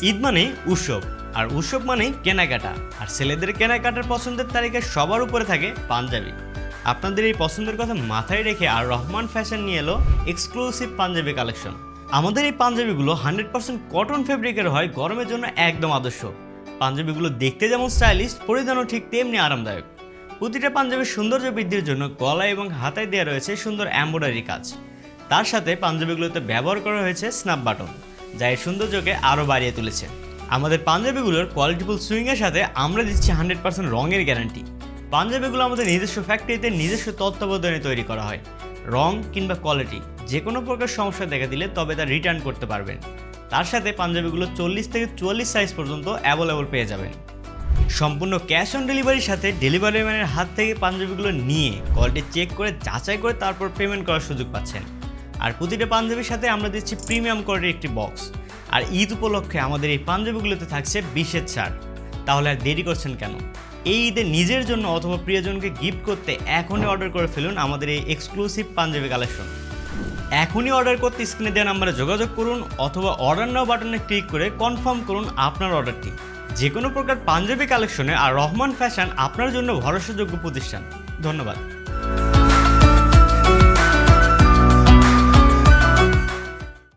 ঈদ মানে উৎসব, আর উৎসব মানে কেনাকাটা। আর ছেলেদের কেনাকাটার পছন্দের তালিকায় সবার উপরে থাকে পাঞ্জাবি। আপনাদের এই পছন্দের কথা মাথায় রেখে আর রহমান ফ্যাশন নিয়ে এলো এক্সক্লুসিভ পাঞ্জাবি কালেকশন। আমাদের এই পাঞ্জাবিগুলো 100% কটন ফেব্রিকের হয়, গরমের জন্য একদম আদর্শ। পাঞ্জাবিগুলো দেখতে যেমন স্টাইলিশ, পরিধানও ঠিক তেমনি আরামদায়ক। প্রতিটা পাঞ্জাবির সৌন্দর্য বৃদ্ধির জন্য গলা এবং হাতায় দেওয়া রয়েছে সুন্দর এমব্রয়ডারি কাজ। তার সাথে পাঞ্জাবিগুলোতে ব্যবহার করা হয়েছে স্ন্যাপ বাটন, যা এর সৌন্দর্যকে আরও বাড়িয়ে তুলেছে। আমাদের পাঞ্জাবিগুলোর কোয়ালিটিফুল সুইংয়ের সাথে আমরা দিচ্ছি 100% রঙের গ্যারান্টি। পাঞ্জাবিগুলো আমাদের নিজস্ব ফ্যাক্টরিতে নিজস্ব তত্ত্বাবধানে তৈরি করা হয়। রং কিংবা কোয়ালিটি যে কোনো প্রকার সমস্যা দেখা দিলে তবে তা রিটার্ন করতে পারবেন। তার সাথে পাঞ্জাবিগুলো 40 থেকে 44 সাইজ পর্যন্ত অ্যাভেলেবল পেয়ে যাবেন। সম্পূর্ণ ক্যাশ অন ডেলিভারির সাথে ডেলিভারি ম্যানের হাত থেকে পাঞ্জাবিগুলো নিয়ে কোয়ালিটি চেক করে যাচাই করে তারপর পেমেন্ট করার সুযোগ পাচ্ছেন। আর প্রতিটা পাঞ্জাবির সাথে আমরা দিচ্ছি প্রিমিয়াম কোয়ালিটির একটি বক্স। আর ঈদ উপলক্ষে আমাদের এই পাঞ্জাবিগুলোতে থাকছে 20% ছাড়। তাহলে আর দেরি করছেন কেন? এই ঈদে নিজের জন্য অথবা প্রিয়জনকে গিফট করতে এখনই অর্ডার করে ফেলুন আমাদের এই এক্সক্লুসিভ পাঞ্জাবি কালেকশন। এখনই অর্ডার করতে স্ক্রিনে দেওয়া নাম্বারে যোগাযোগ করুন অথবা অর্ডার নাও বাটনে ক্লিক করে কনফার্ম করুন আপনার অর্ডারটি। যে কোনো প্রকার পাঞ্জাবি কালেকশনে আর রহমান ফ্যাশন আপনার জন্য ভরসাযোগ্য প্রতিষ্ঠান। ধন্যবাদ।